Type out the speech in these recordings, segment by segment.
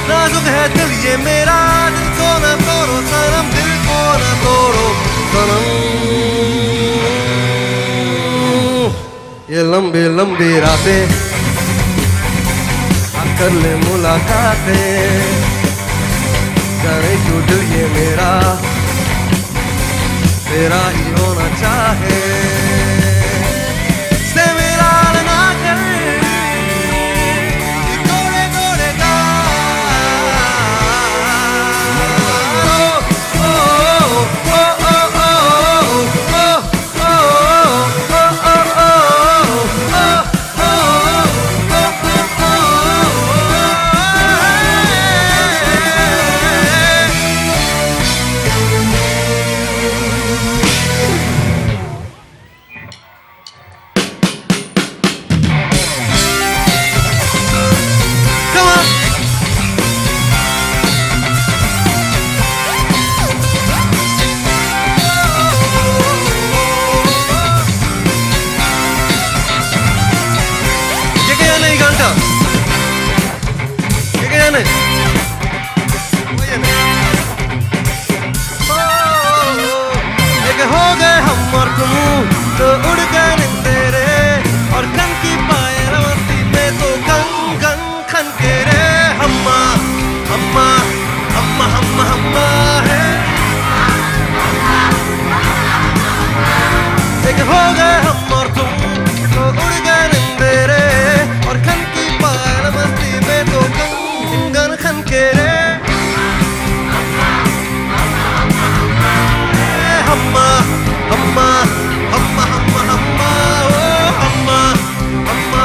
नाजुक है दिल ये मेरा, दिल को न तोड़ो सनम, दिल को न तोड़ो सनम। ये लंबी लंबी रातें कर ले मुलाकातें, जाने क्यों दिल ये मेरा तेरा ही होना चाहे। से मेरा ना कर गोरे गोरे हो गए हम और तुम तो उड़ गए निंदेरे, और कन की पाए रवती में तो गन गन खन के रे। हम्मा हम्मा हम्मा हम्मा हम्मा है, एक हो गए हम और तुम तो उड़ गए निंदेरे, और कन की पाए रवती में तो गन गन खन के रे। हम्मा हम्मा हम्मा हम्मा हम्मा ओ हम्मा हम्मा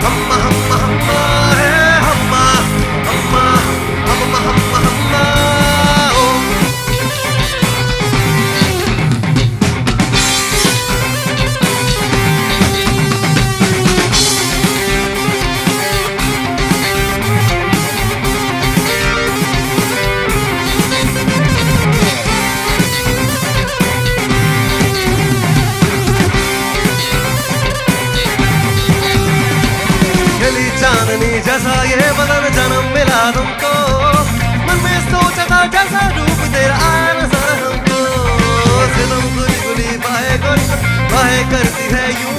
हम्मा हम्मा हम्मा है, हम्मा हम्मा हम्मा हम्मा हम्मा ओ। चांदनी जैसा ये बदन जन्म मिला तुमको, मन में सोचा था जैसा रूप तेरा आया नजर हमको। सितम गुली गुली बाहें करती है यूं,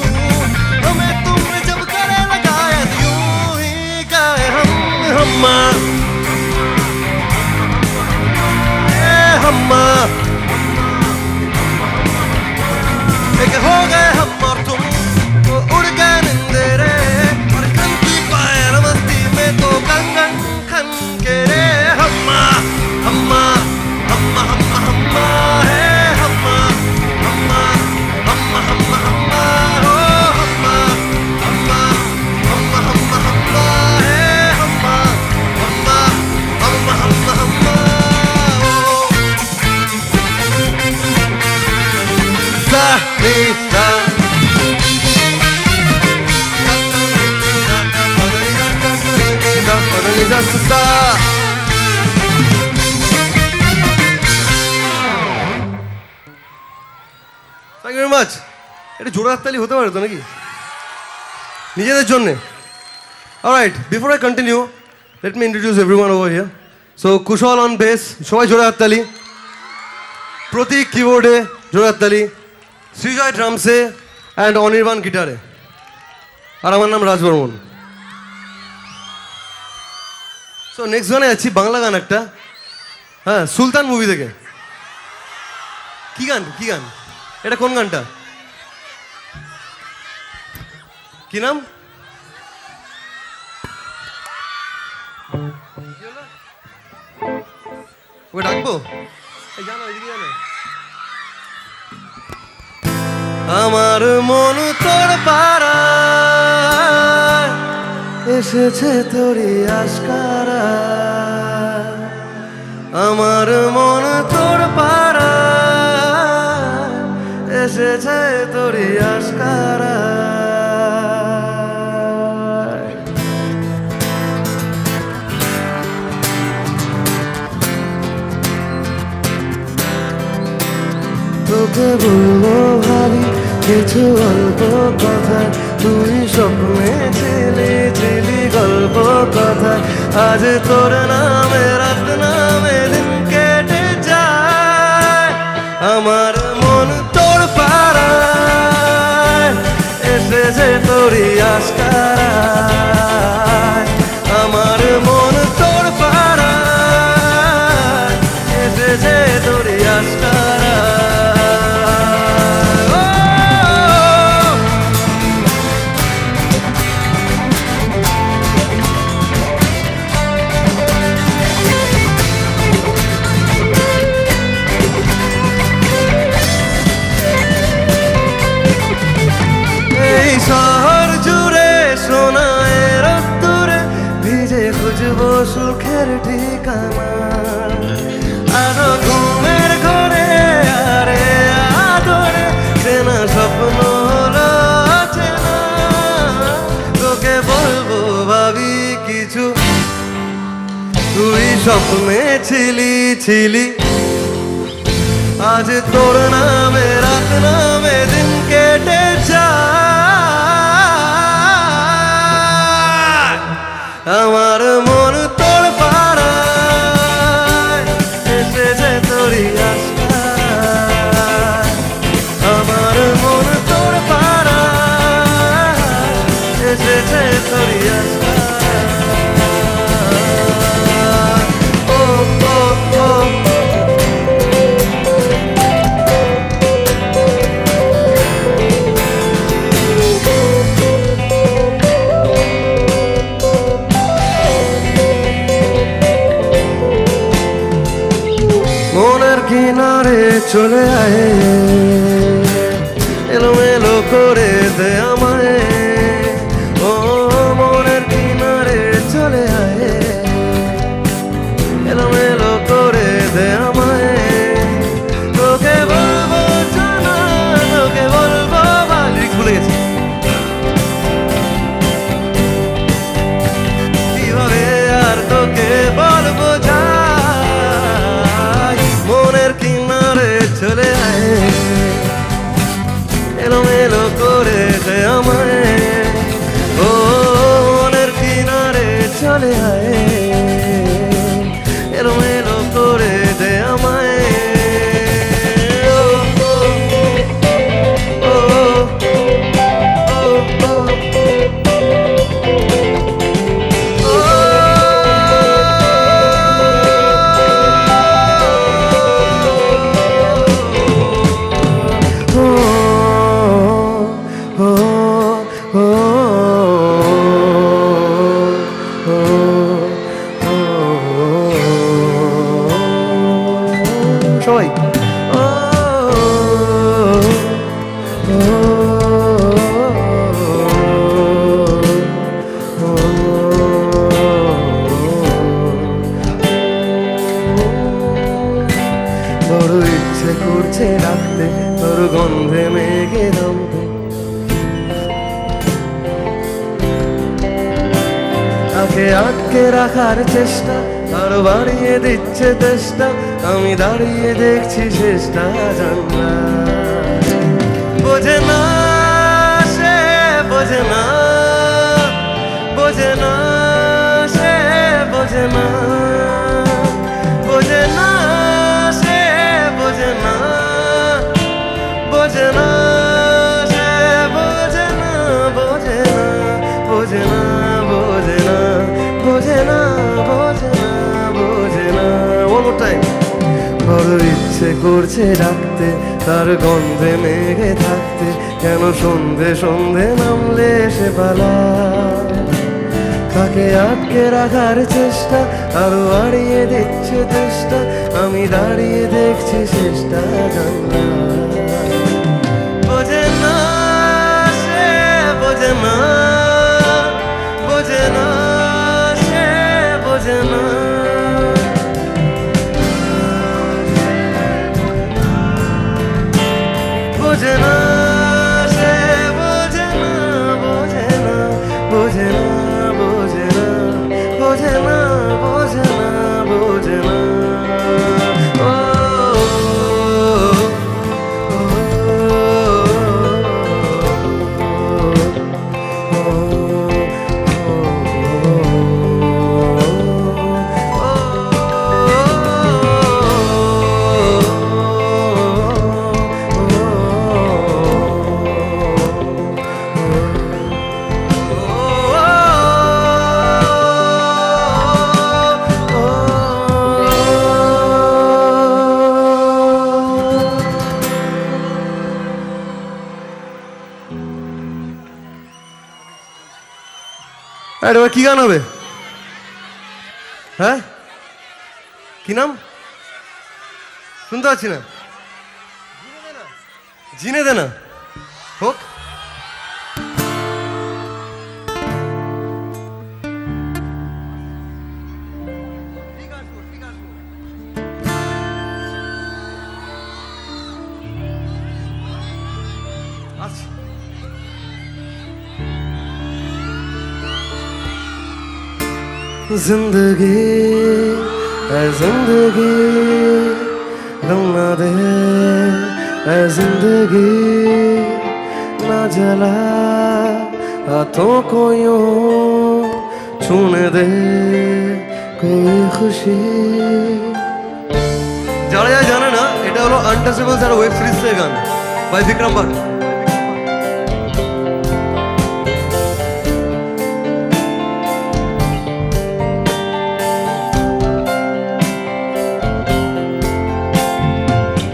हमें तुमने जब गले लगाया यूं ही गाए हम। हम्मा हम्मा एक हो गए हम और तुम तो उड़ गए निंदेरे, तो कंगन खन के रे। हम्मा हम्मा हम्मा हम्मा हम्मा है, हम्मा हम्मा हम्मा हम्मा हम्मा हो, हम्मा हम्मा हम्मा हम्मा हम्मा है, हम्मा हम्मा हम्मा हम्मा हम्मा हो। सा रे सा just a star. Thank you very much. এটা জোড়া হাততালি হতে পারে তো নাকি নিজেদের জন্য? Alright, before I continue, let me introduce everyone over here. So Kushal on bass, সবাই জোড়া হাততালি। প্রতীক কিবোর্ডে জোড়া হাততালি, সৃজয় ড্রামসে and অনির্বাণ গিটারে, আর আমার নাম রাজ বর্মন। তো নেক্সট গানে আছি বাংলা গান একটা, হ্যাঁ সুলতান মুভি থেকে। কি গান কি গান এটা, কোন গানটা, কি নাম? ওকে ডাকবো? জানো এদিকে জানো। আমার মন তোর পাড়া এসেছে তোরি আশকারা, আমার মন তোর পাড়া এসেছে তোরি আশকারা। তোকে বলবো ভাবি কিছু অল্প কথা, তুই স্বপ্নে ছিলি ছিলি গল্প কথা, আজ তোর না তারায় আমার মন তোর পাড়ায় এসেছে তোরই আশকারায় এই শহর জুড়ে সোনায় রোদ্দুরে ভিজে খুঁজবো সুখের ঠিকানা আরো ঘুমের ঘরে আরে আদরে চেনা স্বপ্ন হলো চেনা তোকে বলবো ভাবি কিছু তুই স্বপ্নে ছিলি ছিলি আজ তোর নামে রাত নামে দিন কেটে যায় আমার মন তোর পাড়ায় এসেছে তোরই আশকারায় আমার মন তোর পাড়ায় এসেছে তোরই আশকারায় ও ও ও মনের কিনারে চলে আয় এলোমেলো করে দে আমায় ও মনের কিনারে চলে আয় এলোমেলো করে দে আমায় তোকে বলবো জানা তোকে বলবো লিরিক্স ভুলে গেছি কিভাবে আর তোকে বলবো মনের কিনারে চলে আয় এলোমেলো করে দে আমায় ও মনের কিনারে চলে আয় এলোমেলো করে দে আমায় সবাই বড় ইচ্ছে করছে রাখতে তোর গন্ধে মেঘে নামতে তাকে আটকে রাখার চেষ্টা আর বাড়িয়ে দিচ্ছে চেষ্টা আমি দাঁড়িয়ে দেখছি শেষটা জানলা বোঝে না সে বোঝে না বোঝে না সে বোঝে না বোঝে না সে বোঝে না বোঝে না সে বোঝে না বোঝে না বোঝে না বোঝে না বোঝে না বোঝে না বোঝে না one more time বড় ইচ্ছে করছে ডাকতে তার গন্ধে মেঘে থাকতে কেন সন্ধে সন্ধে নামলে সে পালা তাকে আটকে রাখার চেষ্টা আরো বাড়িয়ে দিচ্ছে চেষ্টা আমি দাঁড়িয়ে দেখছি শেষটা জানলা বোঝে না সে বোঝে না বোঝে না সে বোঝে না বোঝে না সে বোঝে না বোঝে না বোঝে না বোঝে না বোঝে না বোঝে না বোঝে না ও ও এবার কি গান হবে? হ্যাঁ, কি নাম শুনতে পাচ্ছি না। জিনে দেনা হোক। जिंदगी है जिंदगी, गम ना दे है जिंदगी, ना जला हाथों को यूं छूने दे कोई खुशी। যারা যারা জানে না, এটা হলো আনটাচেবলস আর ওয়েব সিরিজের গান বাই বিক্রম ভট্ট।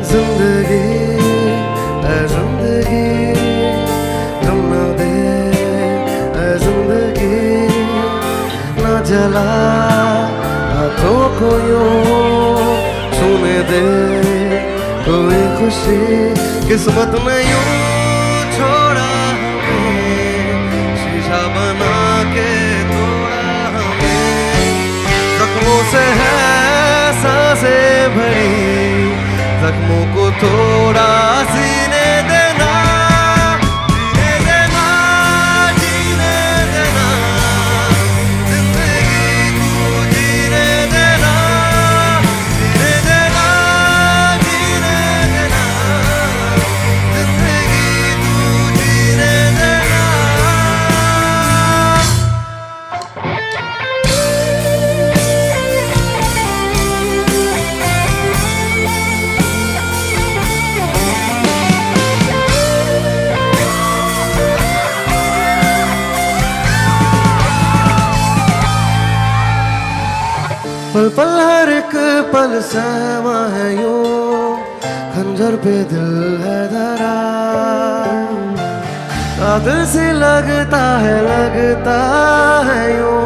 जिंदगी है जिंदगी, गम ना दे है जिंदगी, ना जला हाथों को यूं छूने दे कोई खुशी। किस्मत ने यूं छोड़ा हमें, शीशा बना के तोड़ा हमें, जख्मों से है सांसें भरी, जख्मों को थोड़ा सीने देना, जीने देना, जीने देना, जिंदगी को जीने देना, जीने देना, जीने देना, जिंदगी को जीने देना। पल पल हर एक पल समा है यूं, खंजर पे दिल है धरा, कातिल से लगता है यूं,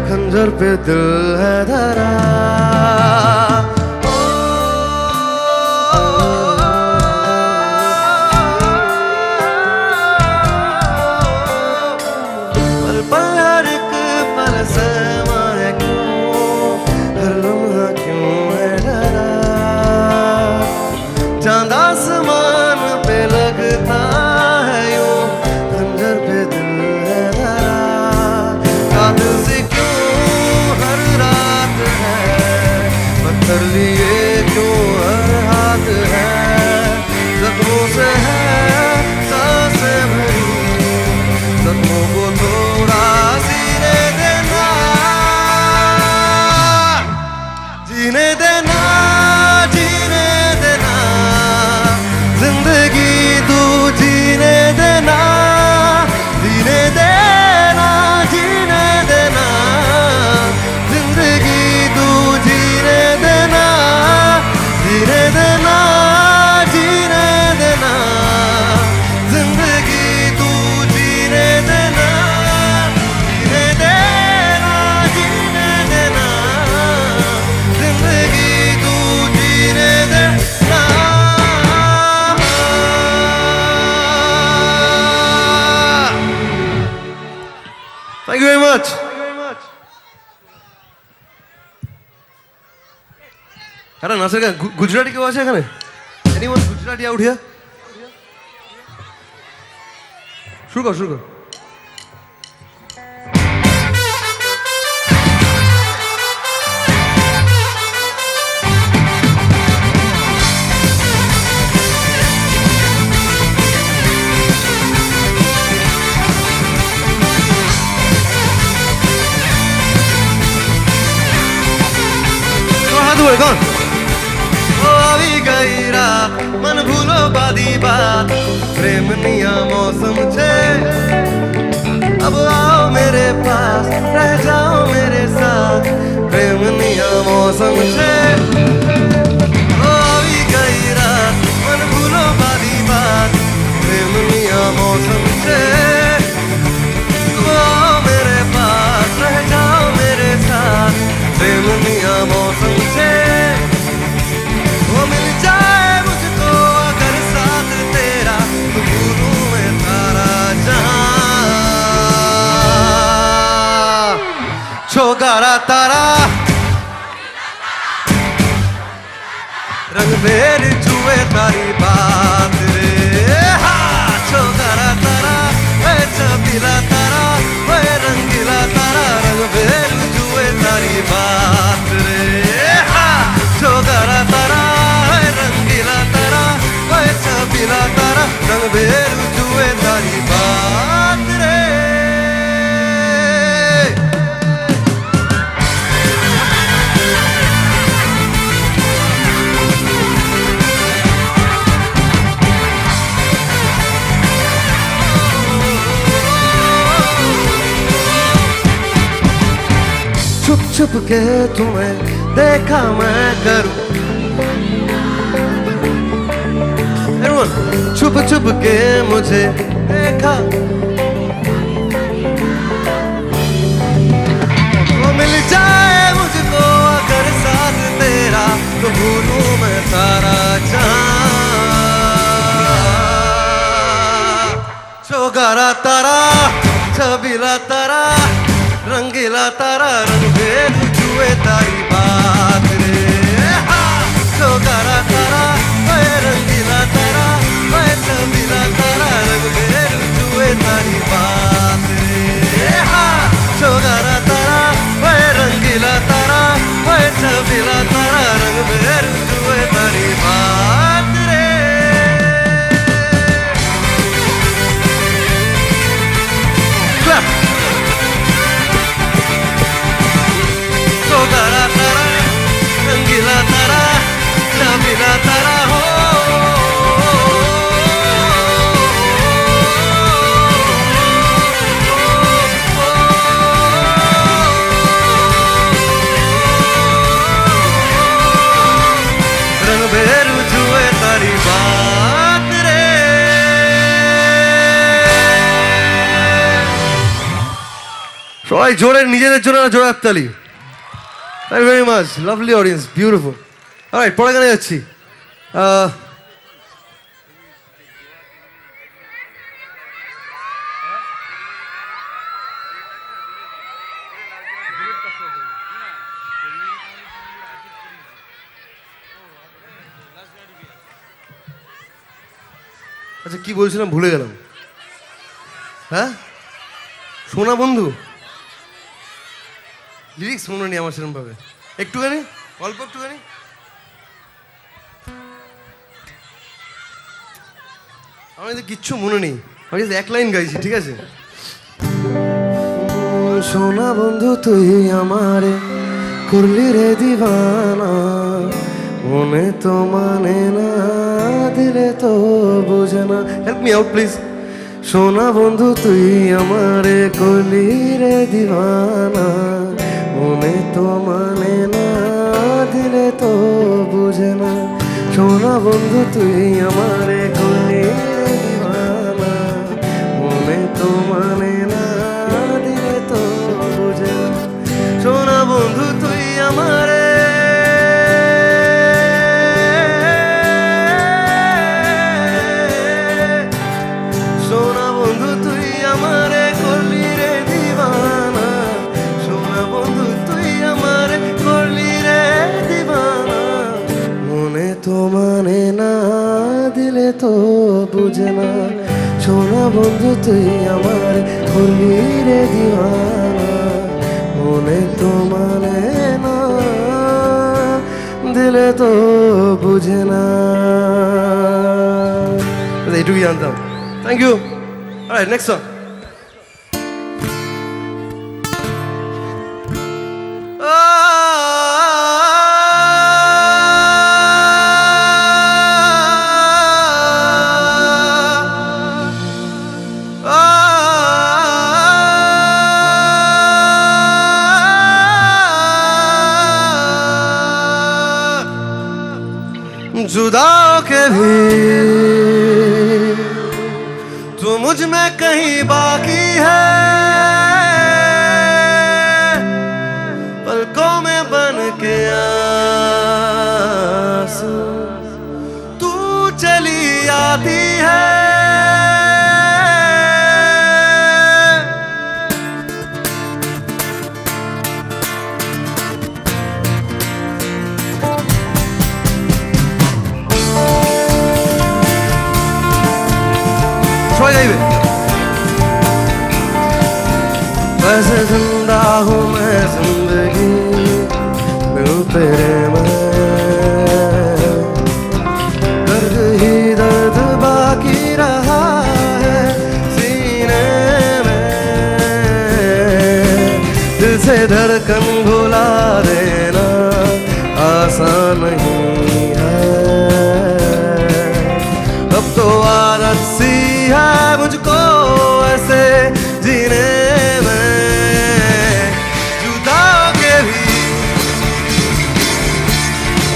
खंजर पे दिल है धरा। पल पल हर एक पल समा है क्यों, हर लम्हा क्यों है डरा, चांद आसमान पे लगता है यूं, खंजर पे दिल है धरा, कातिल से क्यों हर रात है, पत्थर लिए क्यों हर हाथ है, जख्मों से है सांसें भरी, जख्मों को थोड़ा सीने देना, जीने देना, जीने देना, जिंदगी तू जीने देना, जीने देना, जीने देना, जिंदगी तू जीने देना, जीने देना, जीने देना, जिंदगी तू जीने देना, जीने देना, जीने देना, जिंदगी तू जीने देना। Thank you very much. আরে নাচের গান গুজরাটি কেউ আছে এখানে? Anyone Gujarati out here? শুরু কর, শুরু কর। हाथ हुए कौन? ओ अभी गई रात, मन भूलो बादी बात, प्रेम निया मौसम छे, अब आओ मेरे पास, रह जाओ मेरे साथ, प्रेम निया मौसम छे। ओ अभी गई रात, मन भूलो बादी बात, प्रेम निया मौसम छे, अब आओ मेरे पास, छोगारा तारा रंग बेर जुए तारी बात रे हाँ छोगारा तारा वे छबीला तारा वे रंगीला तारा रंग बेर जुए तारी बात रे हाँ छोगारा तारा वे रंगीला तारा वे छबीला तारा रंग बेर जुए तारी बात रे छुप छुप के तुम्हें देखा मैं करूं छुप छुप के मुझे देखा वो मिल जाए मुझको अगर साथ तेरा तो भूलूं मैं सारा जहां छोगारा तारा छबीला तारा रंगीला तारा रंग बेर जुए तारी बात रे हाँ छोगारा तारा वे रंगीला तारा वे छबीला तारा रंग बेर जुए तारी बात रे हाँ छोगारा तारा वे रंगीला तारा वे छबीला तारा रंग बेर जुए तारी बात रे छोगारा तारा रंगीला तारा छबीला तारा हो रंग बेर जुए तारी बात रे সবাই জোরে নিজেদের জন্য জোরে হাততালি Thank you very much. Lovely audience. Beautiful. All right, পরে গানে যাচ্ছি আচ্ছা কি বলছিলাম ভুলে গেলাম হ্যাঁ সোনা বন্ধু লিরিক্স মনে নেই আমার সেরকম ভাবে একটুখানি অল্প একটুখানি আমার তো কিচ্ছু মনে নেই আমি এক লাইন গাইছি ঠিক আছে সোনা বন্ধু তুই আমারে করলি রে দিবানা মনে তো মানে না দিলে তো বোঝে না হেল্প মি আউট প্লিজ সোনা বন্ধু তুই আমারে করলি রে দিবানা মনে তো মানে না দিলে তো বুঝে না সোনা বন্ধু তুই আমারে করলি রে দিবানা মনে তো মানে না দিলে তো বুঝে না সোনা বন্ধু তুই আমারে সোনা বন্ধু তুই আমারে করলি রে দিবানা সোনা বন্ধু তুই আমারে করলি রে দিবানা মনে তো মানে না দিলে তো বুঝে না সোনা বন্ধু তুই আমারে করলি রে দিবানা মনে তো মানে না দিলে তো বুঝে না এইটুকুই জানতাম thank you alright next song जुदा के भी तू मुझ में कहीं बाकी है पलकों में बन के आंसू तू चली आती है ऐसे जिंदा हूँ मैं जिंदगी बिन तेरे में, दर्द ही दर्द बाकी रहा है सीने में। दिल से धड़कन भुला देना आसान नहीं है, अब तो आदत सी है मुझको ऐसे जीने में। जुदा के भी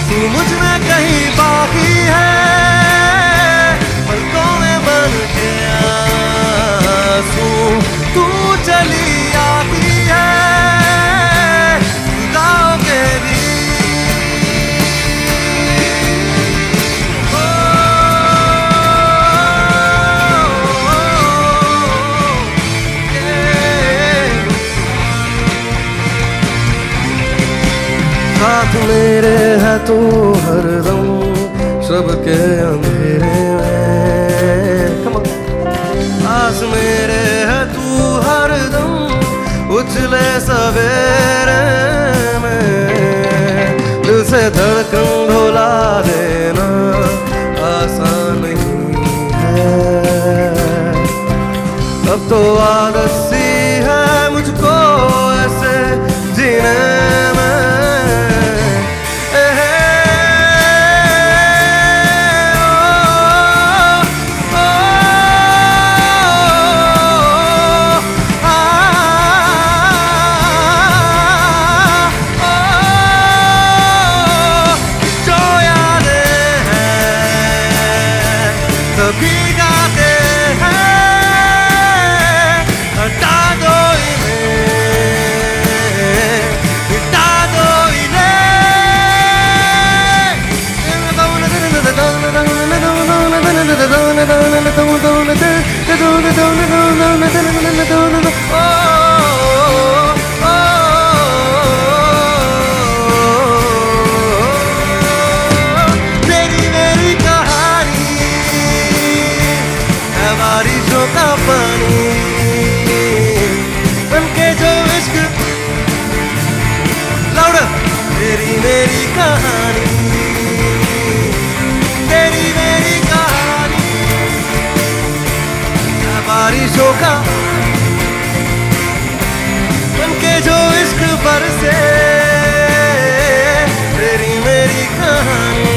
तू मुझ में कहीं बाकी है, पलकों में बन के आंसू तू चली आती है। जुदा के भी साथ मेरे है तू हरदम शब के अंधेरे में। आस मेरे है तू हरदम उछले सवेरे में। दिल से धड़कन भुला देना आसान नहीं है, अब तो आदत सी है मुझको ऐसे जीने में। भीगाते हैं हटा दो इन्हें, हटा दो बारिशों का पानी बनके जो इश्क लाउडर। तेरी मेरी कहानी, तेरी मेरी कहानी, बारिशों का बनके जो इश्क बरसे। तेरी मेरी कहानी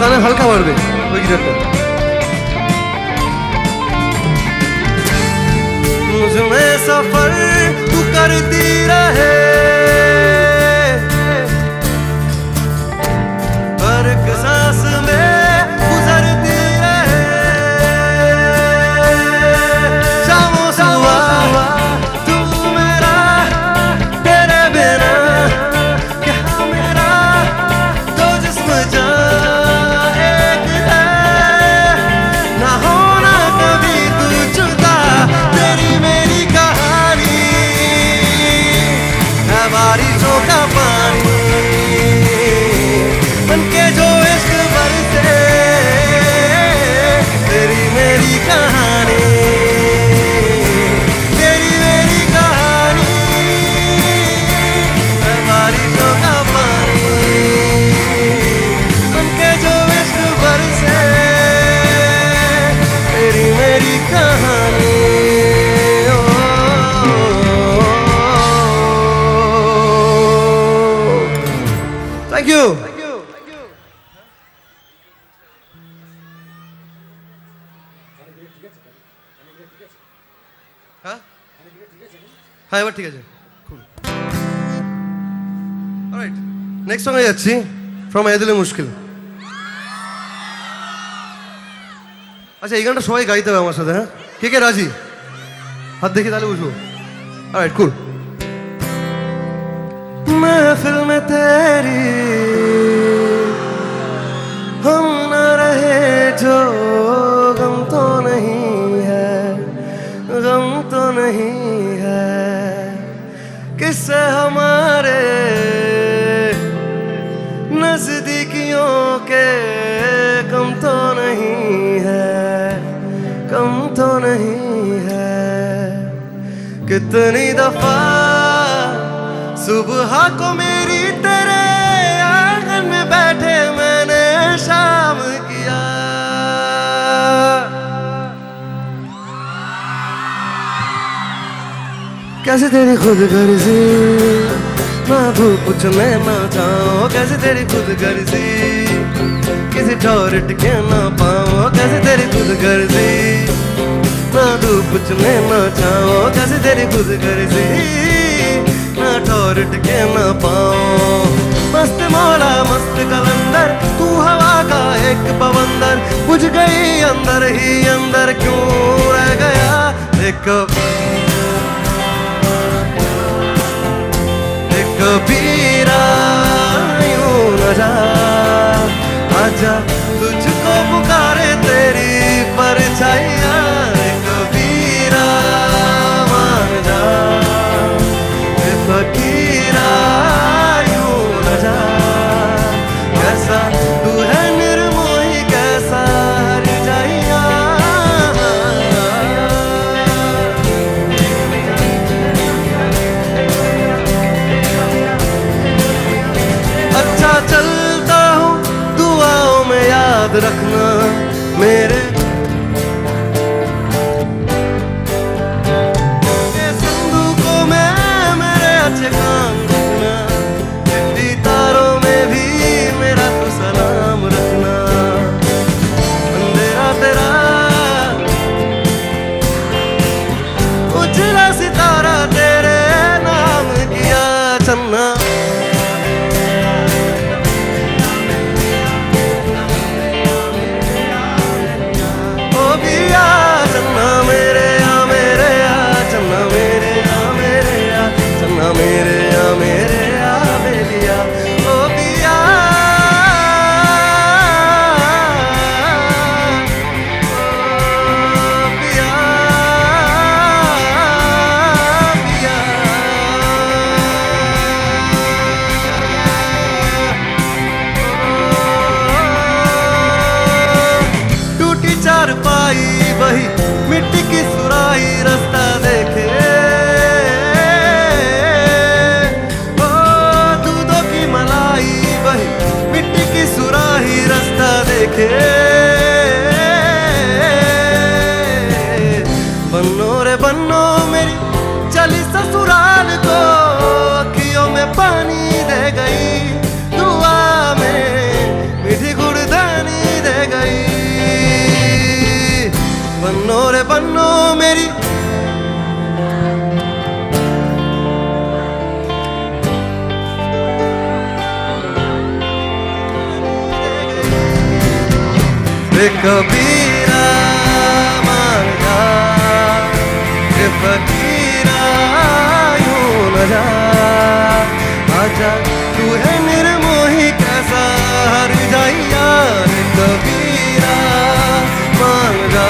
गाना हल्का बढ़ दे वही गिटारটা। मुझ में सफर तू करती रहे, हर एक सांस में गुजरती रहे। शामों सुबह तू मेरा, तेरे बिना क्या मेरा दो जिस्म जान बारिशों का पानी बनके जो इश्क बरसे। तेरी मेरी कहानी, तेरी मेरी कहानी, बारिशों का पानी बनके जो इश्क बरसे। तेरी मेरी कहानी Thank you. हाँ এবার ঠিক আছে। Alright, next song যাচ্ছি from এদিলে মুশকিল। আচ্ছা এই গানটা সবাই গাইতে হবে আমার সাথে, হ্যাঁ? কে কে রাজি? হাত দেখি তাহলে বুঝবো। Alright, cool. महफिल में तेरी हम न रहे जो गम तो नहीं है, गम तो नहीं है। किससे हमारे कितनी दफा सुबह को मेरी तेरे आंगन में बैठे मैंने शाम किया। कैसे तेरी खुद गर्जी ना धूप में ना जाओ, कैसे तेरी खुद गर्जी किसी ठौर टिके ना पाओ, कैसे तेरी खुद गर्जी ना धूप में ना जाओ, कैसे तेरी खुद गर्जी ना ठौर टिके ना पाओ। मस्त मौला मस्त कलंदर तू हवा का एक बवंदर, बुझ गई अंदर ही अंदर क्यों रह गया। कबीरा यूं न जा, आजा तुझको पुकारे तेरी परछाइयाँ। कबीरा मान जा, फकीरा यूं न जा, कैसा तू है निर्मोही कैसा हर जाइया। अच्छा चलता हूँ दुआओं में याद रखना मेरे संदूकों में मेरे अच्छे काम रखना, चिट्ठी तारों में भी मेरा तो सलाम रखना। अंधेरा तेरा उजला सितारा तेरे नाम किया चन्ना। वही मिट्टी की सुराही रास्ता देखे, ओ दूधों की मलाई वही मिट्टी की सुराही रास्ता देखे। बन्नो रे बन्नो मेरी चली ससुराल को, अखियों में पानी दे गई, दुआ में मीठी गुड़दानी दे गई। बन्नो रे बन्नो मेरी कबीरा मान जा, फकीरा यूं न जा, आजा तू है निर्मोही कैसा हर जाइया। कबीरा मान जा,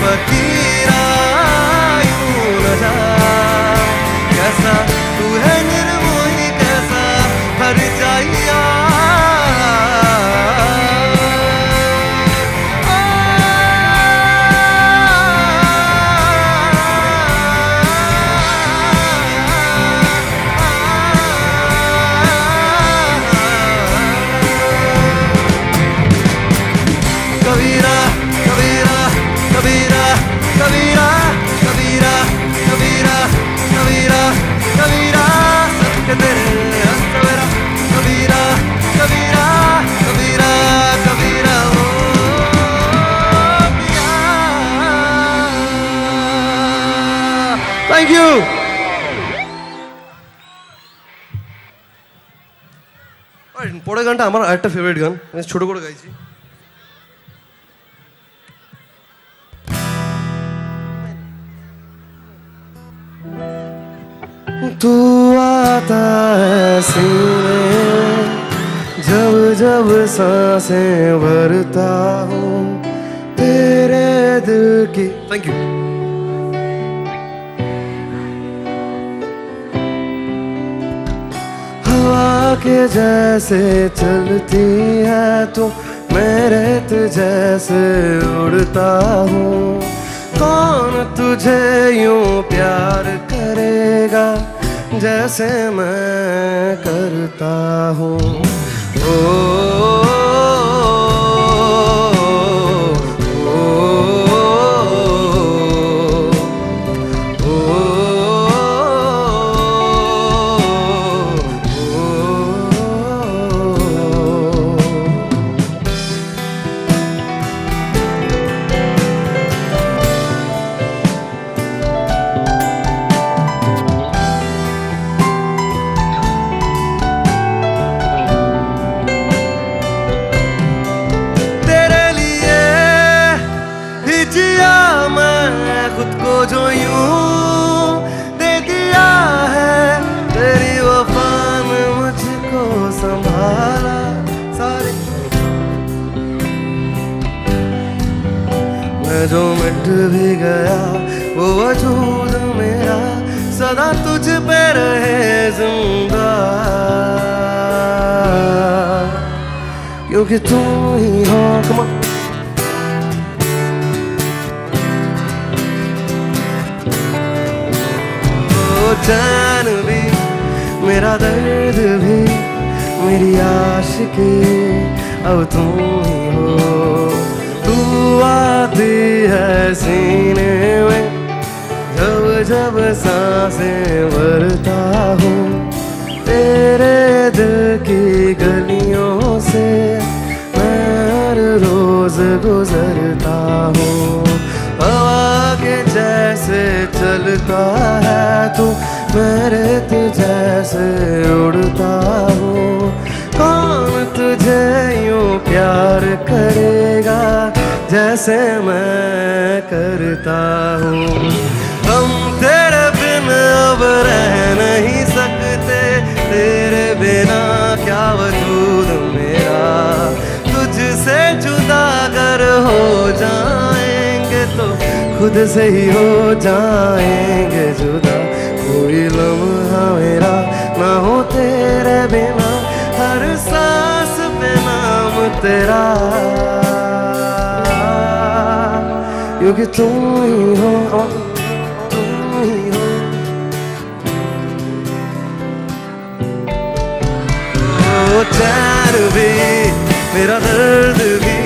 फकीरा यूं न जा, कैसा तू है निर्मोही कैसा हर जाइया। कबीरा कबीरा कबीरा कबीरा कबीरा कबीरा कबीरा कबीरा सबके तेरे सवेरा। कबीरा कबीरा कबीरा कबीरा ओ पिया। Thank you. পরের গানটা আমার আরেকটা ফেভারিট গান, আমি ছোট করে গাইছি। तू आता है सीने जब जब सांसें भरता हूँ तेरे दिल की। Thank you. हवा के जैसे चलती है तू, मैं रेत जैसे उड़ता हूँ, कौन तुझे यूं प्यार करेगा जैसे मैं करता हूँ। ओ खुद को जो यूं दे दिया है, तेरी वफा ने मुझको संभाला सारे। मैं जो मिट भी गया वो वजूद मेरा सदा तुझ पे रहे जिंदा, क्योंकि तू ही हो। कमा चैन भी मेरा दर्द भी मेरी आशिकी अब तुम ही हो। तू आती है सीने में जब जब सांसें भरता हूँ, तेरे दिल की गलियों से मैं हर रोज गुजरता हूँ। हवा के जैसे चलता है तू, मैं रेत जैसे उड़ता हूँ। कौन तुझे यूं प्यार करेगा जैसे मैं करता हूँ। हम तेरे बिन अब रह नहीं सकते, तेरे बिना क्या वजूद मेरा। तुझसे जुदा अगर हो जाएंगे तो खुद से ही हो जाएंगे जुदा। कोई लम्हा मेरा ना हो तेरे बिना, हर सांस पे नाम तेरा, क्योंकि तुम ही हो, तुम ही हो। ओ चैन भी मेरा दर्द भी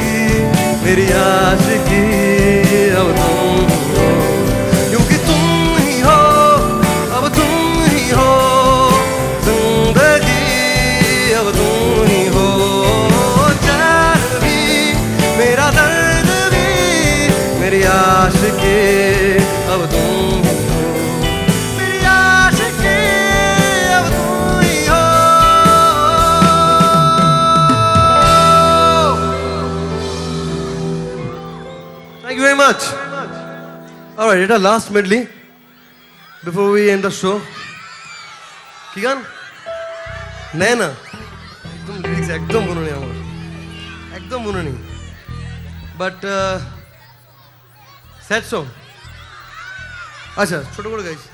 मेरी आशिकी अब तुम हो, क्योंकि तुम ही हो, अब तुम ही हो। जिंदगी अब तुम ही हो। चैन भी मेरा दर्द भी मेरी आशिकी अब तुम ही हो। मेरी आशिकी अब तुम ही हो। Thank you very much. All right, এটা last medley before we end the show. কি গান? নয়না। একদম লিরিক্স একদম মনে নেই আমার, একদম মনে নেই। But sad song. আচ্ছা, ছোট করে গাইছি।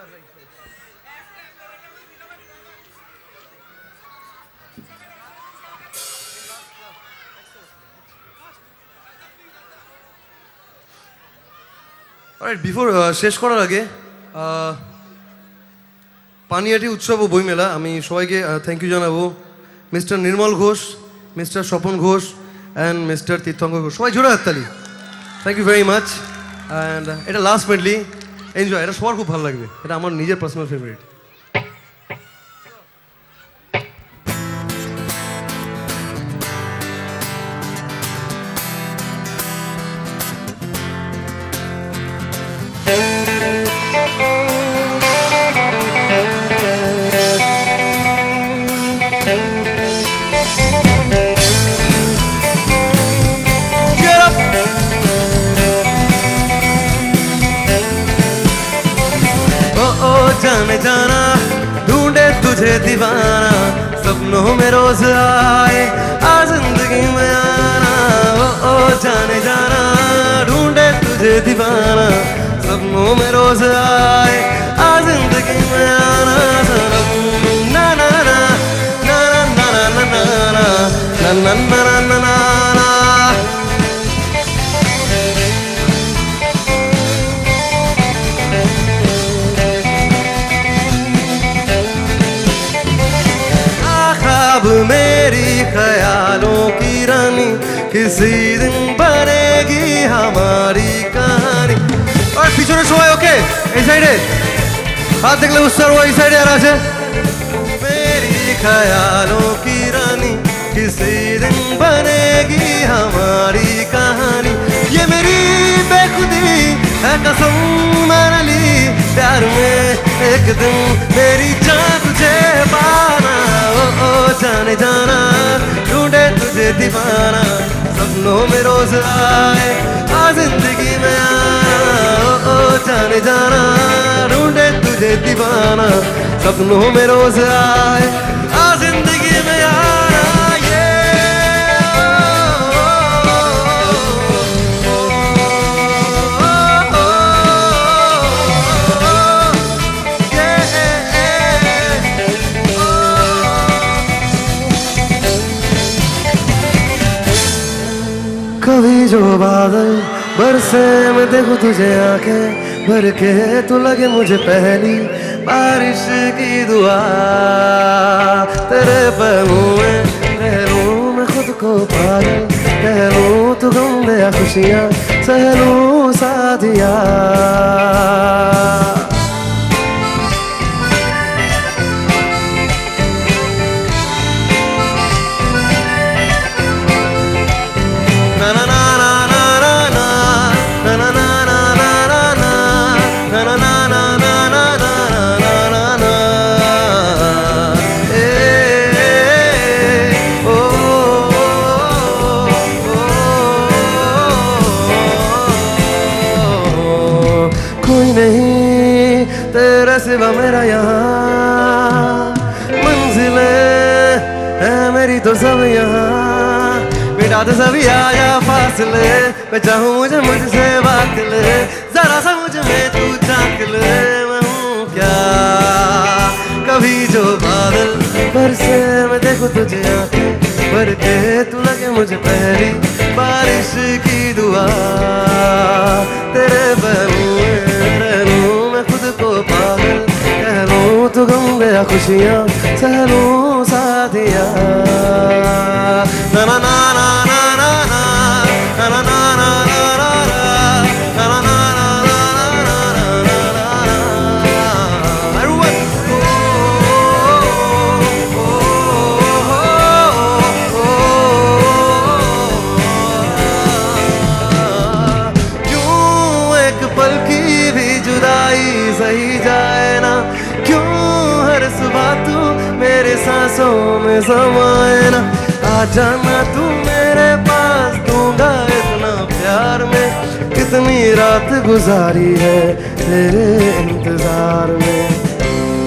অলরাইট, বিফোর শেষ করার আগে পানিহাটি উৎসব ও বইমেলা আমি সবাইকে থ্যাংক ইউ জানাবো। Mister Nirmal Ghosh, mister Swapan Ghosh and mister Tirthankar Ghosh, সবাই জোরে হাততালি। Thank you very much. And এটা লাস্ট মেডলি এনজয়, এটা সবার খুব ভালো লাগবে, এটা আমার নিজের পার্সোনাল ফেভারিট। जाने जाना ढूंढे तुझे दीवाना, सपनों में रोज आए आ जिंदगी में आना। ओ जाने जाना ढूंढे तुझे दीवाना, सपनों में रोज आए आ जिंदगी में आना। ना ना ना ना ना ना ना ना ना ना ना ना ना। अब मेरी ख्यालों की रानी, किसी दिन बनेगी हमारी कहानी। और পিছনে সবাই ওকে, এই সাইডে হাত দেখলে উৎসাহ, এই সাইডে আর আছে। मेरी ख्यालों की रानी, किसी दिन बनेगी हमारी कहानी। ये मेरी बेखुदी है कसम मान ली, प्यार में एक दिन मेरी जान तुझे पाना। ओ जाने जाना ढूंढे तुझे दीवाना, सपनों में रोज आए आ जिंदगी में आना। ओ जाने जाना ढूंढे तुझे दीवाना, सपनों में रोज आए आ जिंदगी में आना। कभी जो बादल बरसे मैं देखूं तुझे आंखें भर के, तू लगे मुझे पहली बारिश की दुआ। तेरे पहलू में रह लूं मैं खुद को पागल, कह लूं तू गम दे या खुशियाँ सह लूं साथिया। कोई नहीं तेरा सिवा मेरा यहाँ, मंजिलें है मेरी तो सब यहाँ। मिटा दे सभी आया फासले, मैं चाहूँ मुझे मुझसे बात ले, जरा सा मुझ में तू झांक ले। मैं हूँ क्या कभी जो बादल बरसे मैं देखूं तुझे आंखें भर के, तू लगे मुझे पहली बारिश की दुआ। तेरे पहलू में रह लूं मैं खुद को पागल, कह लूं तू गम दे या खुशियाँ सह लूं साथिया। ना ना ना ना ना ना ना ना ना सही जाए ना, क्यों हर सुबह तू मेरे सांसों में समाए ना। आ जाना तू मेरे पास, दूंगा इतना प्यार में, कितनी रात गुजारी है तेरे इंतजार में।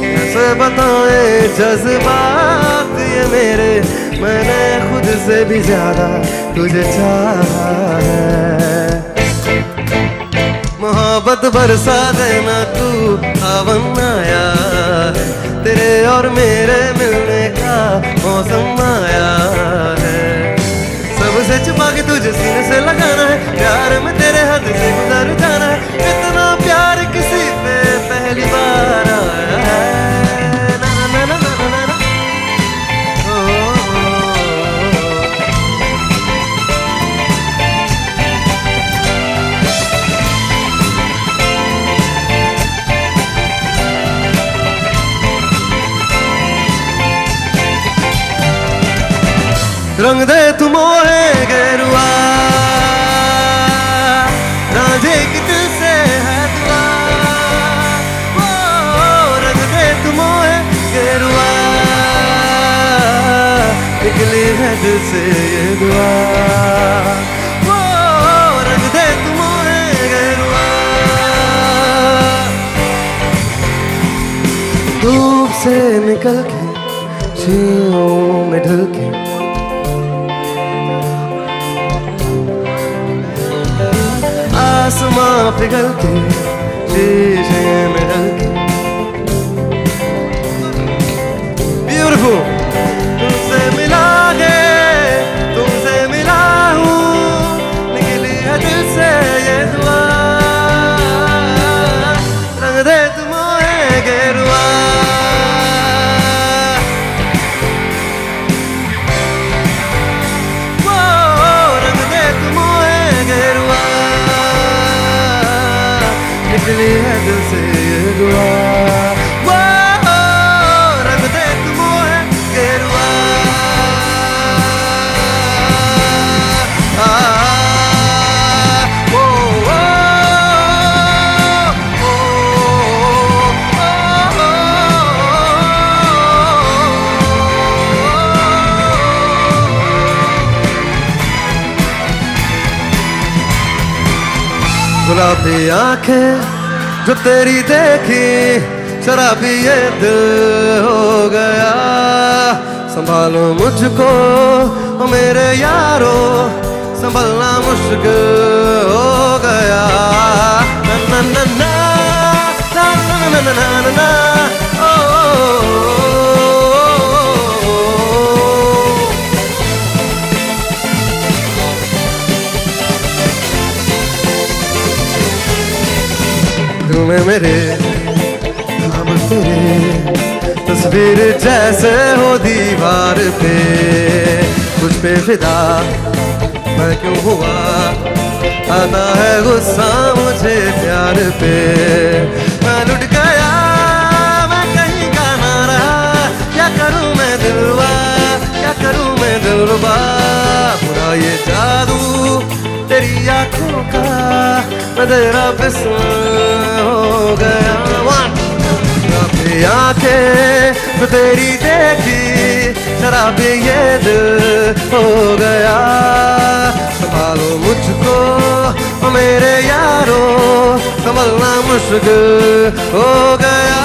कैसे बताए जज्बात ये मेरे, मैंने खुद से भी ज्यादा तुझे चाहा है। मोहब्बत बरसा देना तू हवन आया है, तेरे और मेरे मिलने का मौसम आया है। सबसे छुपा के तुझे सीने से लगाना है, प्यार में तेरे हद से गुजर जाना है। इतना प्यार किसी पे पहली बार आया है। ना ना ना ना ना ना ना। रंग दे तू मोहे गेरुआ, रांझे की दिल से है दुआ। ओ रंग दे तू मोहे गेरुआ, निकली है दिल से ये दुआ। ओ रंग दे तू मोहे गेरुआ, धूप से निकल के छीयों में ढल के, आसमां पिघल के शीशे में ढल के। ब्यूटीफुल। तुमसे मिला के तुमसे मिला हूँ, निकली है दिल से ये दुआ। रंग दे तुम मोहे गेरुआ, निकली है दिल से ये दुआ। वो रंग दे तू मोहे गेरुआ। गुलाबी आंखें जो तेरी देखी, शराबी ये दिल हो गया। संभालो मुझको ओ मेरे यारो, संभलना मुश्किल हो गया। ना ना ना ना ना ना ना ना ना ना। तुम्हें मेरे नाम तेरे, तस्वीर जैसे हो दीवार पे। तुझ पे फिदा मैं क्यों हुआ, आता है गुस्सा मुझे प्यार पे। मैं लुट गया मैं कहीं का ना रहा, क्या करूं मैं दिलवा क्या करूं मैं दिलवा। पूरा ये जादू तेरी आंखों का, मैं तेरा फिसल हो गया। शराबी आंखें तो तेरी देखी, शराबी ये दिल हो गया। संभालो मुझको ओ मेरे यारो, संभलना मुश्किल हो गया।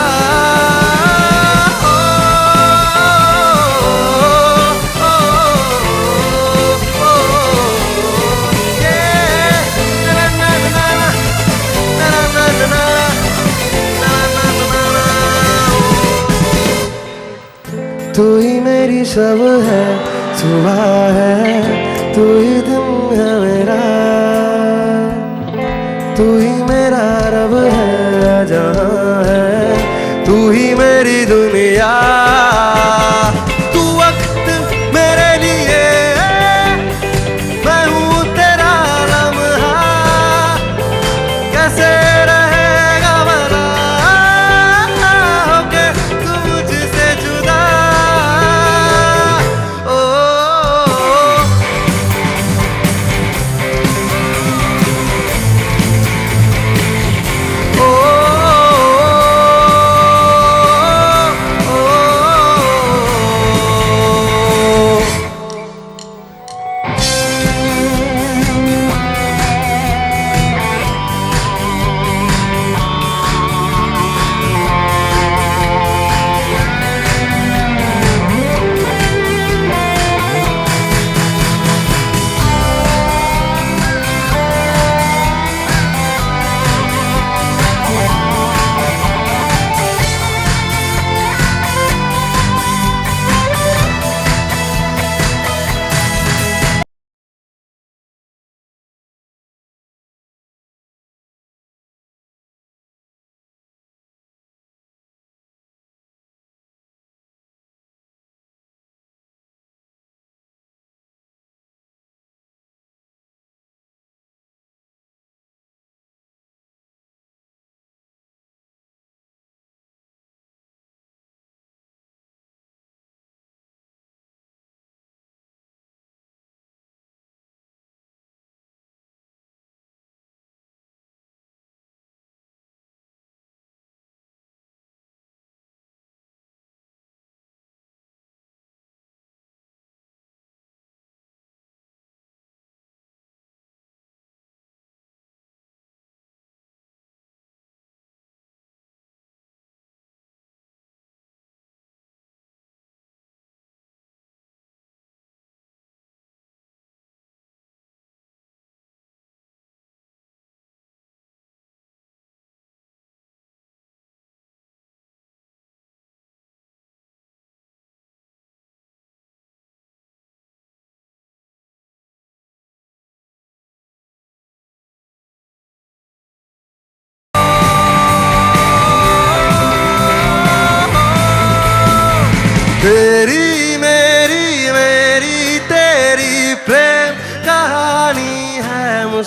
तू ही मेरी सब है, सुबह है, तू ही दिन है मेरा। तू ही मेरा रब है जहाँ है, तू ही मेरी दुनिया। तू वक्त मेरे लिए, मैं हूँ तेरा लम्हा। कैसे रहेगा भला होके तू मुझसे जुदा।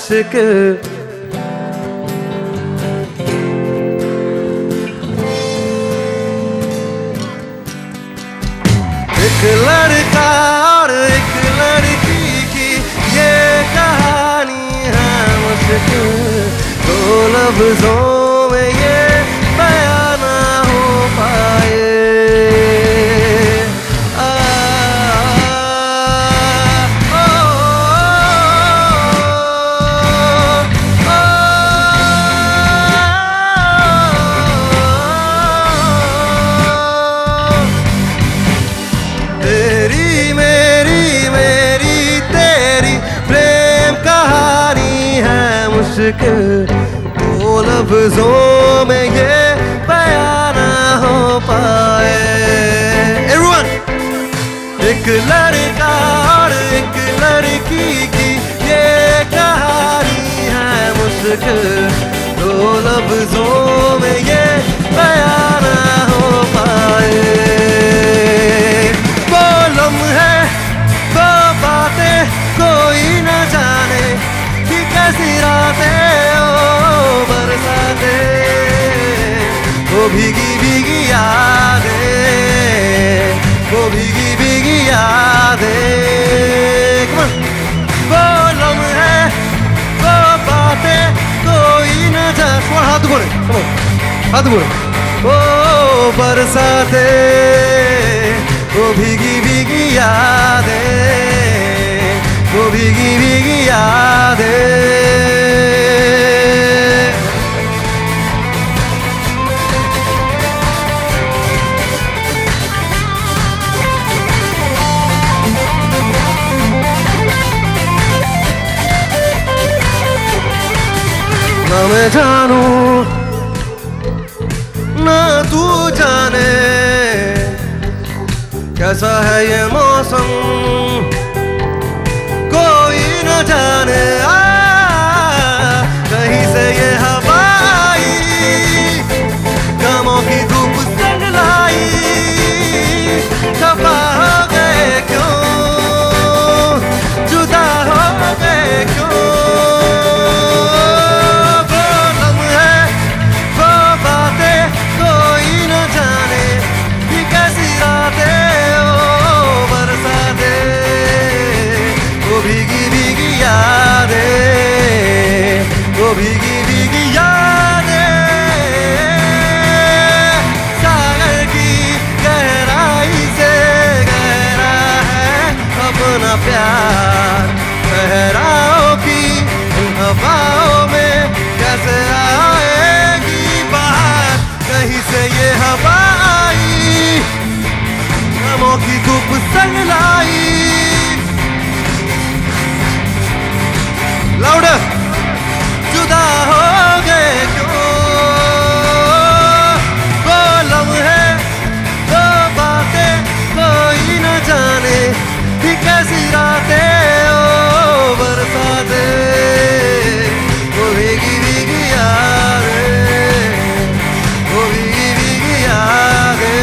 मुश्किल एक लड़का और एक लड़की की ये कहानी है मुश्किल दो लफ्जों में ये बयां ना हो पाए मुश्किल दो लफ्जों में ये बयां ना हो पाए Everyone! एक लड़का और एक लड़की की ये कहानी है मुश्किल दो लफ्जों में ये बयां ना हो पाए वो लम्हे वो बातें कोई न जाने कैसी रातें ओ बरसातें वो भीगी भीगी यादें वो भीगी भीगी यादें वो लम्हे वो बातें कोई न जाने हाथ घोड़े हाथ घोड़े ओ बरसातें वो भीगी भीगी यादें वो भीगी भीगी यादें ना मैं जानूं ना तू जाने कैसा है ये मौसम जाने कहीं से ये हवा आई गमों की धूप संग लाई खफा हो गए क्यों जुदा हो गए क्यों वो लम्हे वो बातें कोई न जाने कि कैसी रातें ओ बरसातें वो भीगी वो भीगी भीगी यादें सागर की गहराई से गहरा है अपना प्यार सहराओं की हवाओं में कैसे आएगी बाहर कहीं से ये हवा आई गमों की धूप संग लाई Louder! जुदा हो गए क्यों वो लम्हे वो बातें कोई न जाने कि कैसी रातें ओ बरसातें वो भीगी भीगी यादें वो भीगी भीगी यादें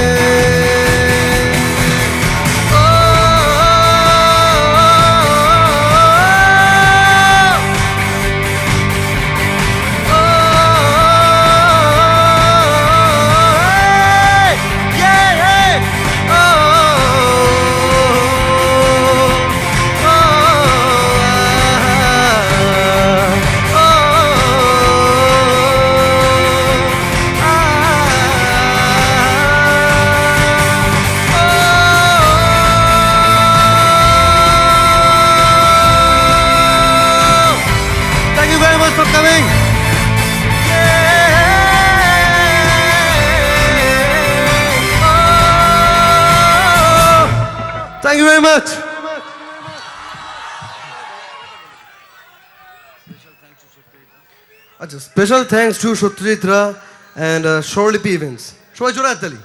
for coming. Oh, thank you very much. Special thanks to Satyajit Ray and Shorlipi Events. সবাই জোরে হাততালি।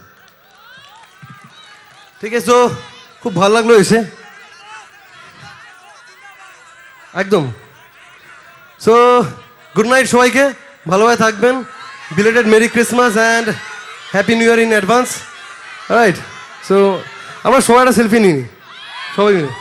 ঠিক আছে, তো খুব ভালো লাগলো এসে একদম। সো গুড নাইট সবাইকে, ভালোভাবে থাকবেন। Belated merry Christmas and happy new year in advance. Right, so আমরা সবাই একটা সেলফি নিই, সবাই মিলে।